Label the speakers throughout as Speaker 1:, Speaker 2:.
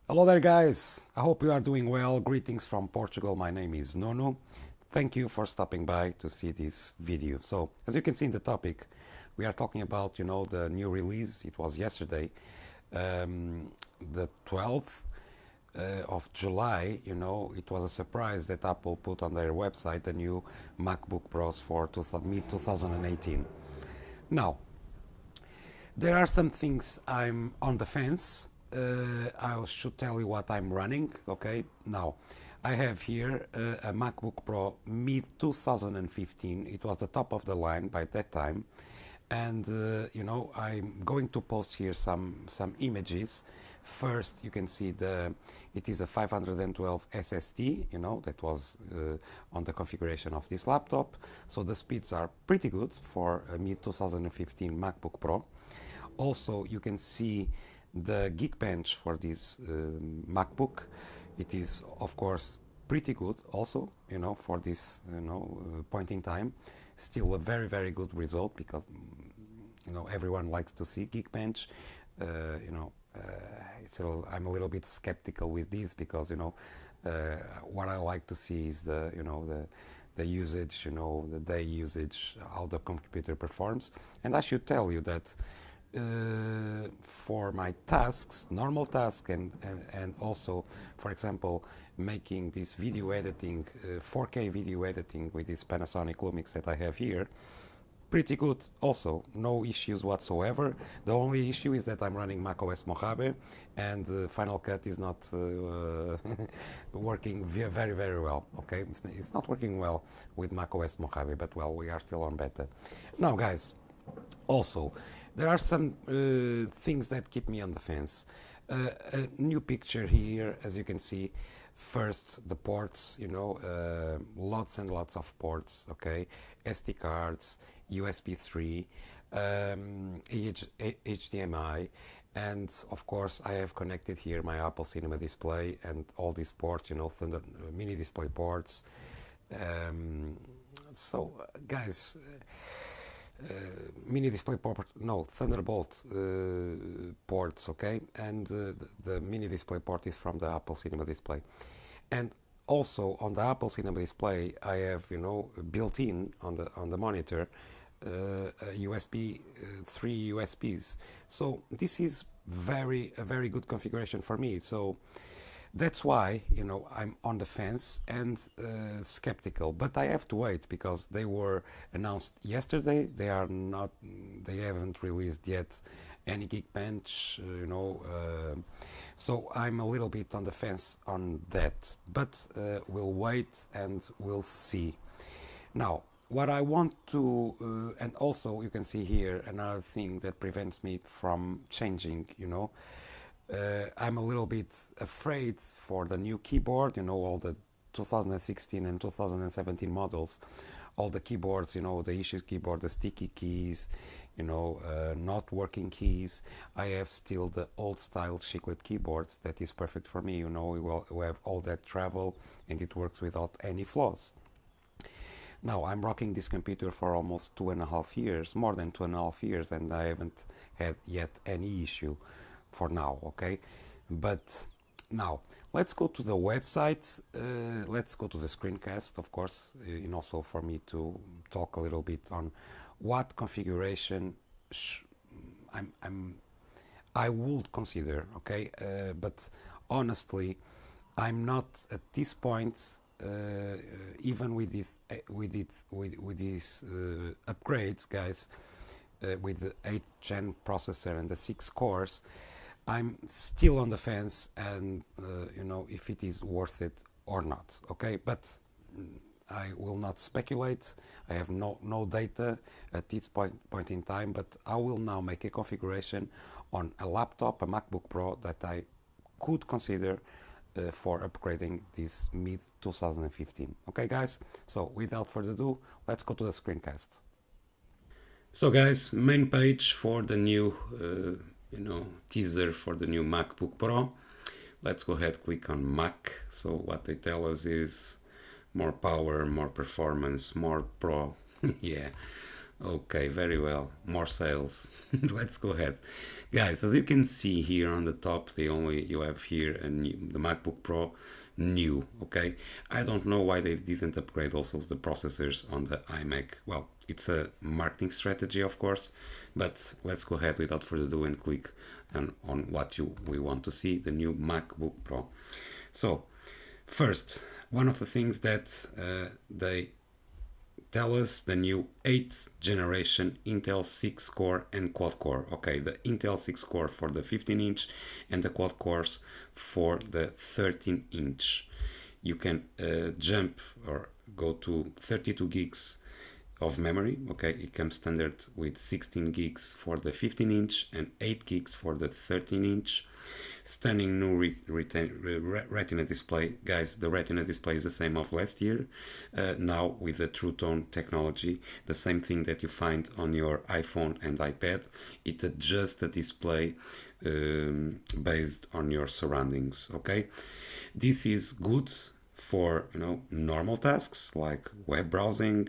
Speaker 1: Hello there, guys. I hope you are doing well. Greetings from Portugal. My name is Nono. Thank you for stopping by to see this video. So, as you can see in the topic, we are talking about, the new release. It was yesterday, the 12th of July. It was a surprise that Apple put on their website the new MacBook Pros for mid-2018. Now, there are some things I'm on the fence. I should tell you what I'm running. Okay, now I have here a MacBook Pro mid 2015. It was the top of the line by that time, and I'm going to post here some images. First, you can see it is a 512 SSD. That was on the configuration of this laptop, so the speeds are pretty good for a mid 2015 MacBook Pro. Also, you can see the Geekbench for this MacBook. It is, of course, pretty good also, for this, point in time. Still a very, very good result because, everyone likes to see Geekbench. I'm a little bit skeptical with this because, what I like to see is the usage, the day usage, how the computer performs. And I should tell you that for my tasks, normal tasks, and also, for example, making this video editing, 4K video editing with this Panasonic Lumix that I have here, pretty good also, no issues whatsoever. The only issue is that I'm running macOS Mojave and Final Cut is not working very, very well. Okay, it's not working well with macOS Mojave, but well, we are still on beta. Now, guys, also, there are some things that keep me on the fence. A new picture here, as you can see. First, the ports, lots and lots of ports, okay? SD cards, USB 3, HDMI, and of course I have connected here my Apple Cinema display and all these ports, Thunder mini display ports. Guys, mini display port, no, Thunderbolt ports, okay, and the mini display port is from the Apple Cinema display. And also on the Apple Cinema display I have, built in on the monitor USB 3 USBs. So this is a very good configuration for me. So that's why, I'm on the fence and skeptical, but I have to wait because they were announced yesterday. They haven't released yet any Geekbench, so I'm a little bit on the fence on that, but we'll wait and we'll see. Now, what I want to, and also you can see here another thing that prevents me from changing, I'm a little bit afraid for the new keyboard, all the 2016 and 2017 models, all the keyboards, the issued keyboard, the sticky keys, not working keys. I have still the old style chiclet keyboard that is perfect for me, we have all that travel and it works without any flaws. Now, I'm rocking this computer for almost 2.5 years, more than 2.5 years, and I haven't had yet any issue for now, okay? But now, let's go to the website, let's go to the screencast, of course, and also for me to talk a little bit on what configuration I would consider, okay? But honestly, I'm not at this point, even with these upgrades, guys, with the 8th gen processor and the 6 cores, I'm still on the fence and if it is worth it or not, okay? But I will not speculate. I have no data at this point in time, but I will now make a configuration on a laptop, a MacBook Pro, that I could consider for upgrading this mid 2015. Okay, guys, so without further ado, let's go to the screencast. So guys, main page for the new teaser for the new MacBook Pro. Let's go ahead, click on Mac. So what they tell us is more power, more performance, more Pro. Yeah, Okay, very well. More sales. Let's go ahead. Guys, as you can see here on the top, you have here the MacBook Pro new, okay? I don't know why they didn't upgrade also the processors on the iMac. Well, it's a marketing strategy, of course, but let's go ahead without further ado and click on what we want to see, the new MacBook Pro. So, first, one of the things that they tell us the new 8th generation Intel 6 core and quad core. Okay, the Intel 6 core for the 15-inch and the quad cores for the 13-inch. You can jump or go to 32 gigs of memory. Okay, it comes standard with 16 gigs for the 15-inch and 8 gigs for the 13-inch. Stunning new retina display. Guys, the retina display is the same of last year, now with the True Tone technology, the same thing that you find on your iPhone and iPad. It adjusts the display based on your surroundings. Okay, this is good for normal tasks like web browsing,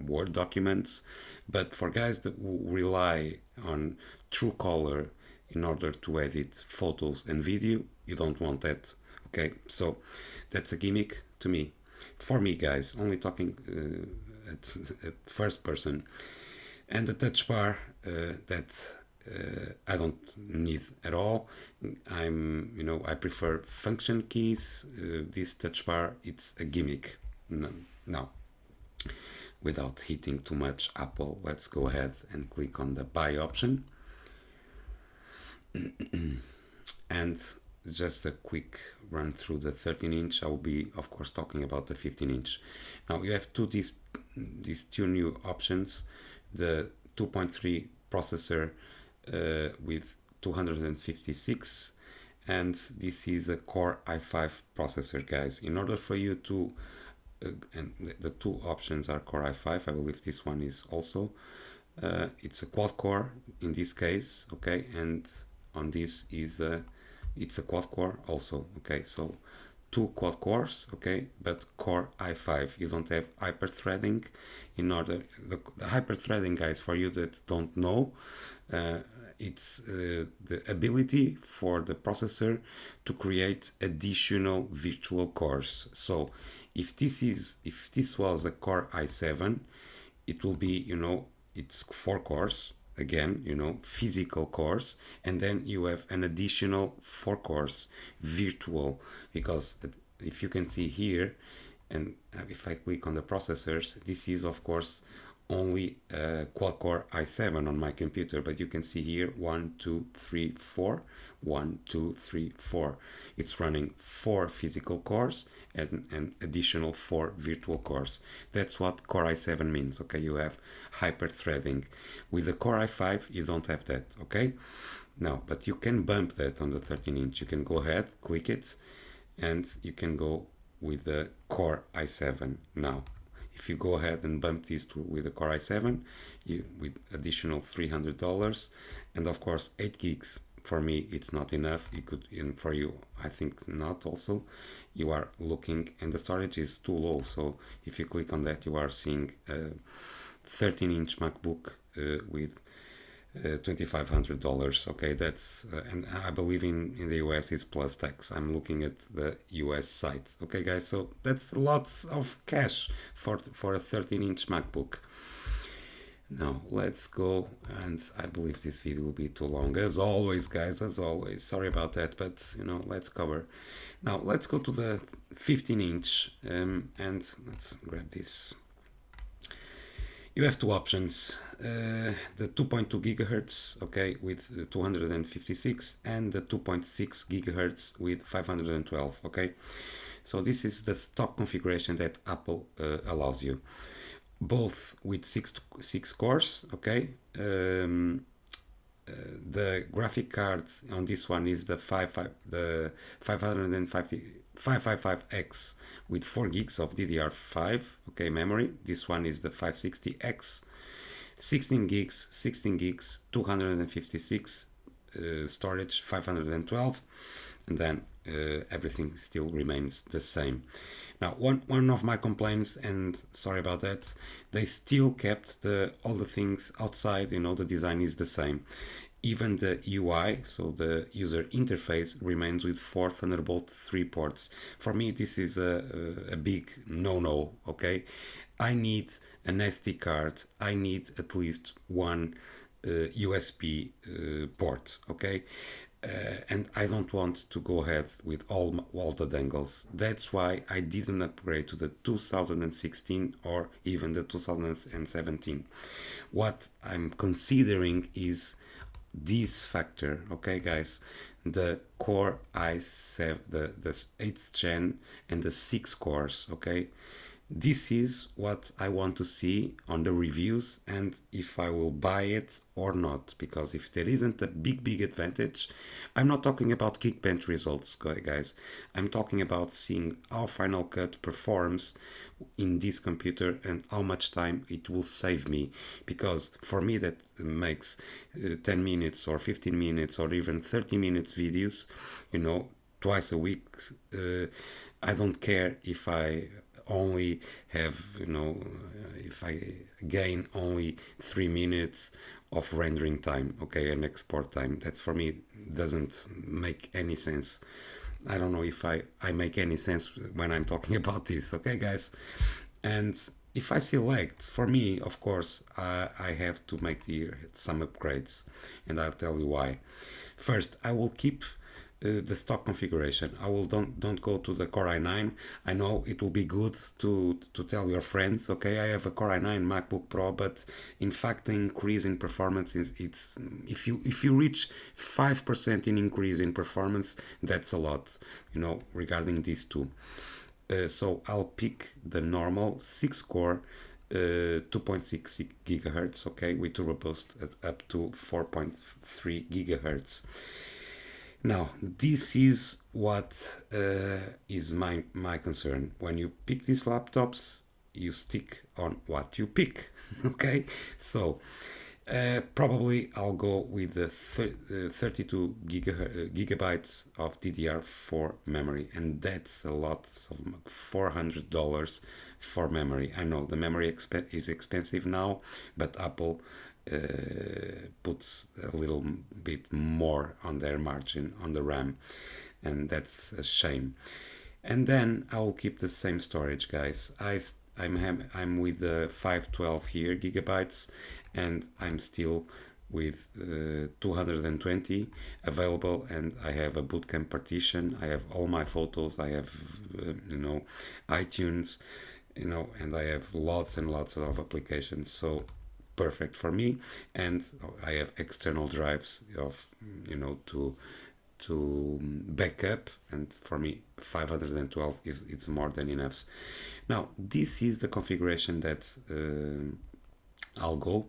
Speaker 1: Word documents, but for guys that rely on true color in order to edit photos and video, you don't want that. Okay, so that's a gimmick to me. For me, guys, only talking at first person. And the touch bar that I don't need at all. I prefer function keys. This touch bar, it's a gimmick. Now, without hitting too much Apple, let's go ahead and click on the buy option. And just a quick run through the 13-inch. I will be, of course, talking about the 15-inch. Now you have these two new options: the 2.3 processor with 256, and this is a Core i5 processor, guys. In order for you to and the two options are Core i5. I believe this one is also it's a quad core in this case, okay, and on this is it's a quad core also, okay. So two quad cores, okay, but Core i5. You don't have hyper-threading. In order the hyper-threading, guys, for you that don't know, it's the ability for the processor to create additional virtual cores. So if this was a Core i7, it will be, it's 4 cores again, physical cores, and then you have an additional 4 cores virtual, because if you can see here, and if I click on the processors, this is of course only quad core i7 on my computer, but you can see here 1 2 3 4 1 2 3 4. It's running 4 physical cores and an additional 4 virtual cores. That's what Core i7 means. Okay, you have hyper threading. With the Core i5 you don't have that. Okay, now but you can bump that on the 13-inch. You can go ahead, click it, and you can go with the Core i7. Now if you go ahead and bump these two with the Core i7, with additional $300, and of course 8 gigs. For me, it's not enough. You could, and for you, I think not. Also, you are looking, and the storage is too low. So if you click on that, you are seeing a 13-inch MacBook with $2,500. Okay, that's and I believe in the US it's plus tax. I'm looking at the US site. Okay, guys, so that's lots of cash for a 13-inch MacBook. Now let's go, and I believe this video will be too long as always, guys, as always. Sorry about that, but let's cover. Now let's go to the 15-inch and let's grab this. You have two options, the 2.2 gigahertz, okay, with 256, and the 2.6 gigahertz with 512, okay. So this is the stock configuration that Apple allows you, both with six cores, okay. The graphic card on this one is the 555X with 4 gigs of DDR5, okay, memory. This one is the 560X, 16 gigs, 256 storage, 512, and then everything still remains the same. Now, one of my complaints, and sorry about that, they still kept all the things outside. You know, the design is the same. Even the UI, so the user interface, remains with 4 Thunderbolt 3 ports. For me, this is a big no-no, okay? I need an SD card. I need at least one USB port, okay? And I don't want to go ahead with all the dongles. That's why I didn't upgrade to the 2016 or even the 2017. What I'm considering is this factor, okay guys, the Core i7, the 8th gen and the 6 cores, okay? This is what I want to see on the reviews and if I will buy it or not, because if there isn't a big advantage, I'm not talking about Geekbench results, guys. I'm talking about seeing how Final Cut performs in this computer and how much time it will save me, because for me that makes 10 minutes or 15 minutes or even 30 minutes videos, you know, twice a week. I don't care if I only have, you know, if I gain only 3 minutes of rendering time, okay, and export time. That's for me doesn't make any sense. I don't know if I make any sense when I'm talking about this, okay guys? And if I select, for me, of course, I have to make here some upgrades, and I'll tell you why. First, I will keep the stock configuration. I will don't go to the Core i9. I know it will be good to tell your friends, okay, I have a Core i9 MacBook Pro, but in fact the increase in performance is, it's if you reach 5% in increase in performance, that's a lot, you know, regarding these two. So I'll pick the normal 6 core 2.6 gigahertz, okay, with turbo boost up to 4.3 gigahertz. Now, this is what is my concern. When you pick these laptops, you stick on what you pick, okay? So, probably I'll go with the 32 gigabytes of DDR4 memory, and that's a lot of $400 for memory. I know the memory is expensive now, but Apple puts a little bit more on their margin on the RAM, and that's a shame. And then I will keep the same storage, guys. I'm with the 512 here gigabytes, and I'm still with 220 available, and I have a bootcamp partition. I have all my photos. I have you know, iTunes, you know, and I have lots and lots of applications. So perfect for me. And I have external drives of, you know, to backup, and for me 512 is it's more than enough. Now this is the configuration that I'll go.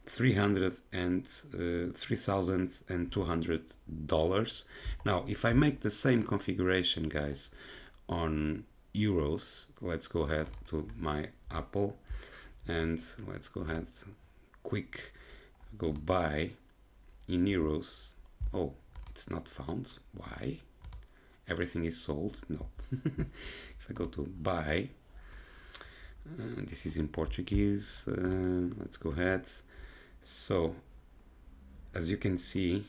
Speaker 1: $3,200. Now if I make the same configuration, guys, on euros, let's go ahead to my Apple and let's go ahead quick go buy in euros. Oh, it's not found. Why? Everything is sold? No. If I go to buy, this is in Portuguese. Let's go ahead. So as you can see,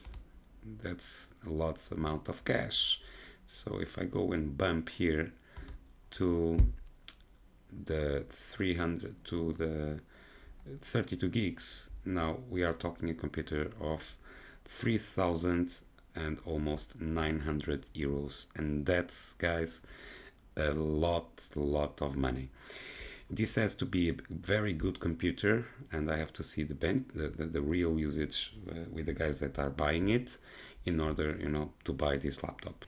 Speaker 1: that's a lots amount of cash. So if I go and bump here to the 300 to the 32 gigs, now we are talking a computer of 3,000 and almost 900 euros, and that's, guys, a lot of money. This has to be a very good computer, and I have to see the real usage with the guys that are buying it in order, you know, to buy this laptop.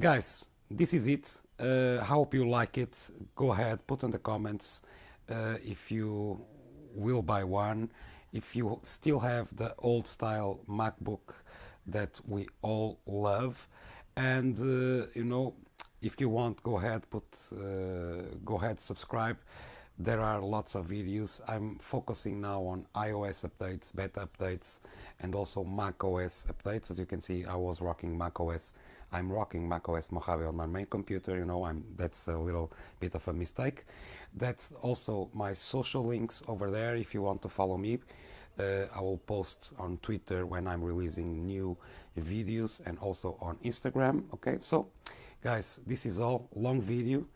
Speaker 1: Guys, this is it. I hope you like it. Go ahead, put in the comments if you will buy one, if you still have the old style MacBook that we all love, and you know, if you want, go ahead, subscribe. There are lots of videos. I'm focusing now on iOS updates, beta updates, and also macOS updates. As you can see, I was rocking macOS I'm rocking macOS Mojave on my main computer. You know, that's a little bit of a mistake. That's also my social links over there if you want to follow me. I will post on Twitter when I'm releasing new videos, and also on Instagram. Okay, so guys, this is all long video.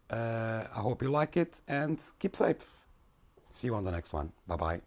Speaker 1: I hope you like it, and keep safe. See you on the next one. Bye bye.